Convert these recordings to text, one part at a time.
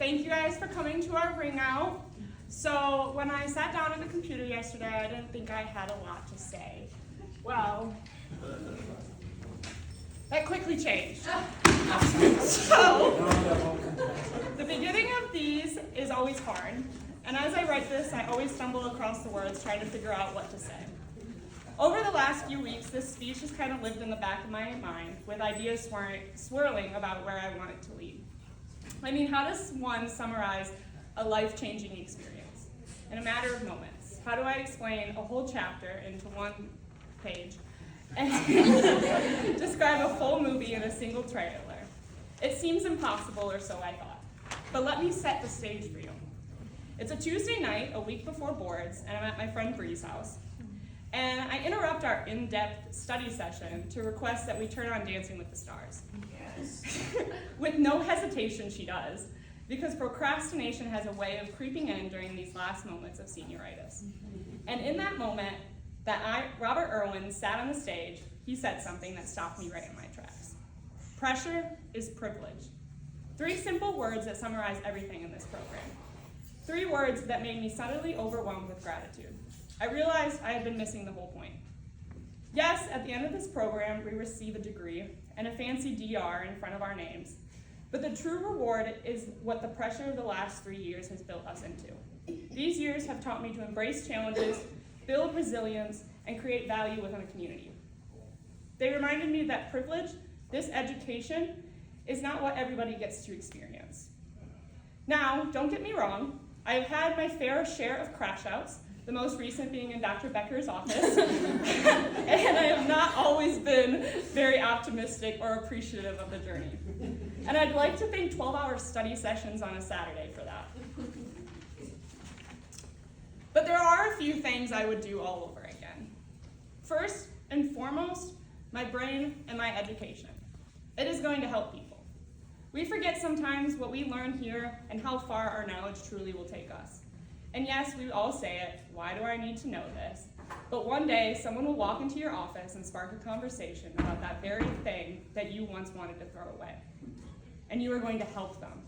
Thank you guys for coming to our ring out. So when I sat down at the computer yesterday, I didn't think I had a lot to say. Well, that quickly changed. So the beginning of these is always hard. And as I write this, I always stumble across the words trying to figure out what to say. Over the last few weeks, this speech has kind of lived in the back of my mind with ideas swirling about where I want it to lead. I mean, how does one summarize a life-changing experience in a matter of moments? How do I explain a whole chapter into one page and describe a full movie in a single trailer? It seems impossible, or so I thought. But let me set the stage for you. It's a Tuesday night, a week before boards, and I'm at my friend Bree's house. And I interrupt our in-depth study session to request that we turn on Dancing with the Stars. Yes. With no hesitation, she does, because procrastination has a way of creeping in during these last moments of senioritis. And in that moment that Robert Irwin sat on the stage, he said something that stopped me right in my tracks. Pressure is privilege. 3 simple words that summarize everything in this program. 3 words that made me suddenly overwhelmed with gratitude. I realized I had been missing the whole point. Yes, at the end of this program, we receive a degree and a fancy DR in front of our names, but the true reward is what the pressure of the last 3 years has built us into. These years have taught me to embrace challenges, build resilience, and create value within a community. They reminded me that privilege, this education, is not what everybody gets to experience. Now, don't get me wrong, I have had my fair share of crash outs, the most recent being in Dr. Becker's office, and I have not always been very optimistic or appreciative of the journey. And I'd like to thank 12-hour study sessions on a Saturday for that. But there are a few things I would do all over again. First and foremost, my brain and my education. It is going to help people. We forget sometimes what we learn here and how far our knowledge truly will take us. And yes, we all say it, why do I need to know this? But one day, someone will walk into your office and spark a conversation about that very thing that you once wanted to throw away. And you are going to help them.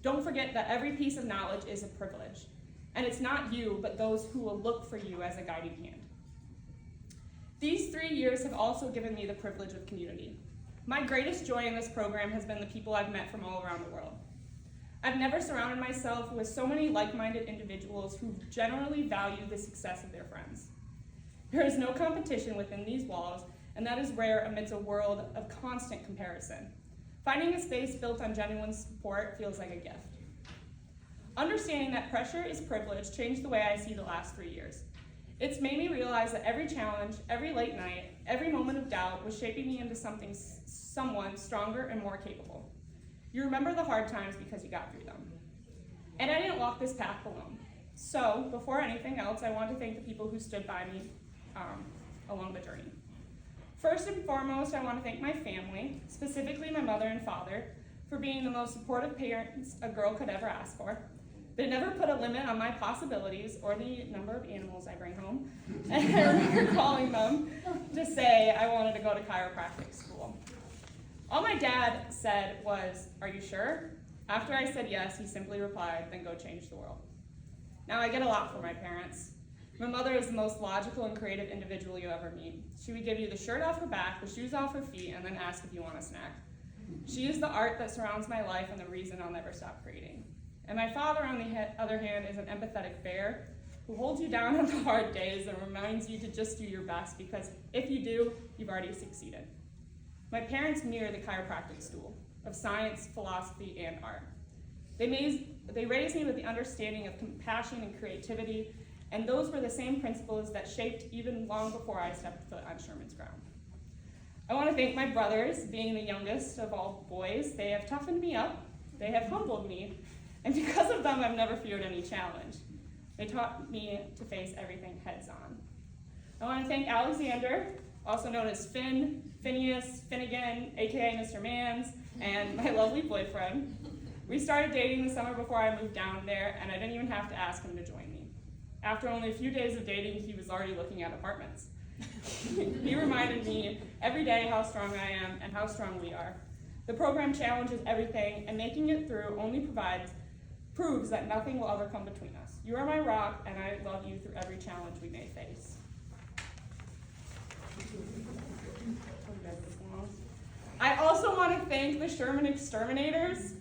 Don't forget that every piece of knowledge is a privilege. And it's not you, but those who will look for you as a guiding hand. These 3 years have also given me the privilege of community. My greatest joy in this program has been the people I've met from all around the world. I've never surrounded myself with so many like-minded individuals who generally value the success of their friends. There is no competition within these walls, and that is rare amidst a world of constant comparison. Finding a space built on genuine support feels like a gift. Understanding that pressure is privilege changed the way I see the last 3 years. It's made me realize that every challenge, every late night, every moment of doubt was shaping me into someone stronger and more capable. You remember the hard times because you got through them. And I didn't walk this path alone. So, before anything else, I want to thank the people who stood by me along the journey. First and foremost, I want to thank my family, specifically my mother and father, for being the most supportive parents a girl could ever ask for. They never put a limit on my possibilities or the number of animals I bring home. And I remember calling them to say I wanted to go to chiropractic school. All my dad said was, "Are you sure?" After I said yes, he simply replied, "Then go change the world." Now, I get a lot from my parents. My mother is the most logical and creative individual you ever meet. She would give you the shirt off her back, the shoes off her feet, and then ask if you want a snack. She is the art that surrounds my life and the reason I'll never stop creating. And my father, on the other hand, is an empathetic bear who holds you down on the hard days and reminds you to just do your best, because if you do, you've already succeeded. My parents mirror the chiropractic school of science, philosophy, and art. They raised me with the understanding of compassion and creativity, and those were the same principles that shaped even long before I stepped foot on Sherman's ground. I want to thank my brothers, being the youngest of all boys. They have toughened me up, they have humbled me, and because of them, I've never feared any challenge. They taught me to face everything heads on. I want to thank Alexander, also known as Phineas, Finnegan, aka Mr. Mans, and my lovely boyfriend. We started dating the summer before I moved down there, and I didn't even have to ask him to join me. After only a few days of dating, he was already looking at apartments. He reminded me every day how strong I am and how strong we are. The program challenges everything, and making it through only provides proves that nothing will ever come between us. You are my rock, and I love you through every challenge we may face. I also want to thank the Sherman exterminators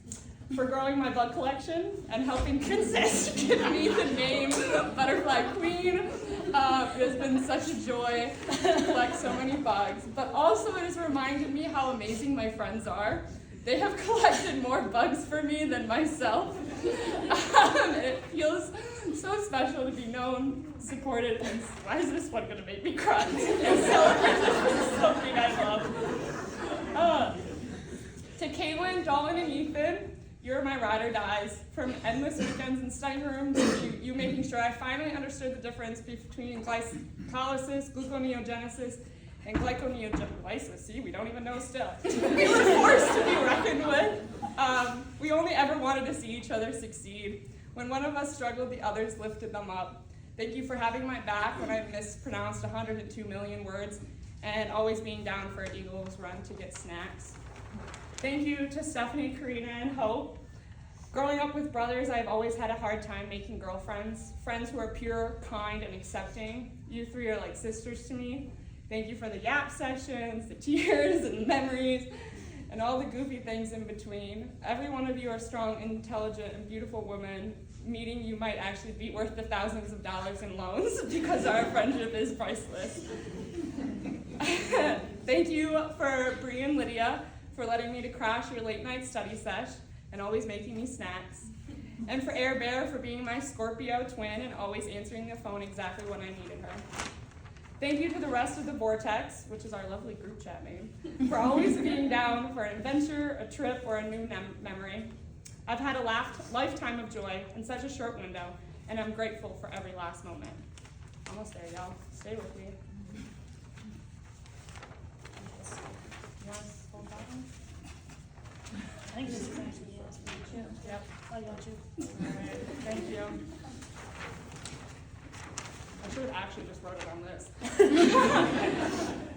for growing my bug collection and helping Princess give me the name Butterfly Queen. It's been such a joy to collect so many bugs, but also it has reminded me how amazing my friends are. They have collected more bugs for me than myself. It feels so special to be known, supported, and why is this one going to make me cry? And celebrated with something I love. To Kaylin, Dalton, and Ethan, you're my ride or dies. From endless weekends in study rooms to you making sure I finally understood the difference between glycolysis, gluconeogenesis, and glyconeogenesis. See, we don't even know still. We were forced to be reckoned with. We only ever wanted to see each other succeed. When one of us struggled, the others lifted them up. Thank you for having my back when I mispronounced 102 million words and always being down for an Eagles run to get snacks. Thank you to Stephanie, Karina, and Hope. Growing up with brothers, I've always had a hard time making girlfriends, friends who are pure, kind, and accepting. You three are like sisters to me. Thank you for the yap sessions, the tears, and the memories, and all the goofy things in between. Every one of you are strong, intelligent, and beautiful women. Meeting you might actually be worth the thousands of dollars in loans because our friendship is priceless. Thank you for Bree and Lydia for letting me to crash your late night study sesh and always making me snacks. And for Air Bear for being my Scorpio twin and always answering the phone exactly when I needed her. Thank you to the rest of the Vortex, which is our lovely group chat name, for always being down for an adventure, a trip, or a new memory. I've had a lifetime of joy in such a short window, and I'm grateful for every last moment. Almost there, y'all. Stay with me. Yes, hold on. I think this is actually yours for you too. Yep. I got you. All right. Thank you. I should have actually just wrote it on this.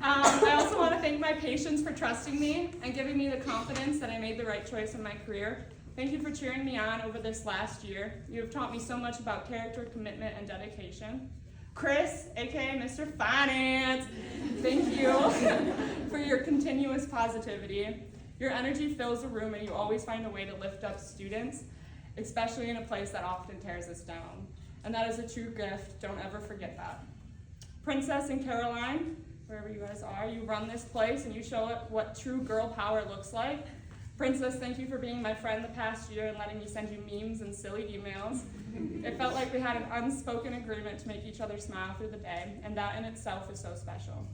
I also want to thank my patients for trusting me and giving me the confidence that I made the right choice in my career. Thank you for cheering me on over this last year. You have taught me so much about character, commitment, and dedication. Chris, aka Mr. Finance, thank you for your continuous positivity. Your energy fills the room and you always find a way to lift up students, especially in a place that often tears us down. And that is a true gift. Don't ever forget that. Princess and Caroline, wherever you guys are, you run this place and you show what true girl power looks like. Princess, thank you for being my friend the past year and letting me send you memes and silly emails. It felt like we had an unspoken agreement to make each other smile through the day, and that in itself is so special.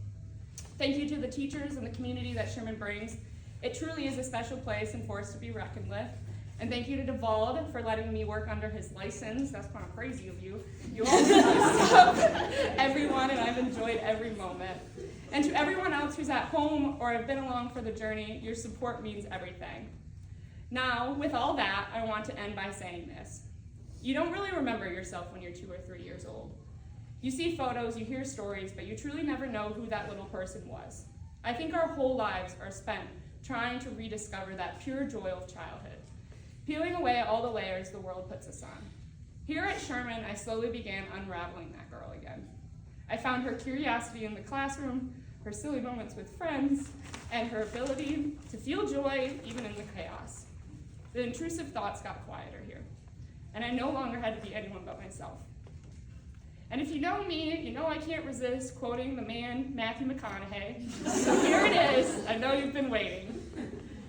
Thank you to the teachers and the community that Sherman brings. It truly is a special place and force to be reckoned with. And thank you to DeVald for letting me work under his license. That's kind of crazy of you. You always lift up everyone, and I've enjoyed every moment. And to everyone else who's at home or have been along for the journey, your support means everything. Now, with all that, I want to end by saying this. You don't really remember yourself when you're 2 or 3 years old. You see photos, you hear stories, but you truly never know who that little person was. I think our whole lives are spent trying to rediscover that pure joy of childhood, peeling away all the layers the world puts us on. Here at Sherman, I slowly began unraveling that girl again. I found her curiosity in the classroom, her silly moments with friends, and her ability to feel joy even in the chaos. The intrusive thoughts got quieter here, and I no longer had to be anyone but myself. And if you know me, you know I can't resist quoting the man, Matthew McConaughey. So here it is. I know you've been waiting.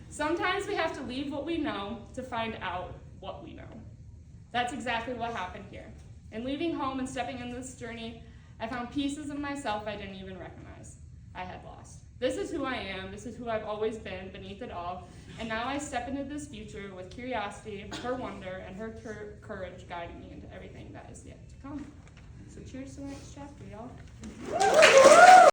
Sometimes we have to leave what we know to find out what we know. That's exactly what happened here. In leaving home and stepping into this journey, I found pieces of myself I didn't even recognize I had lost. This is who I am. This is who I've always been beneath it all. And now I step into this future with curiosity, her wonder, and her courage guiding me into everything that is yet to come. So cheers to the next chapter, y'all.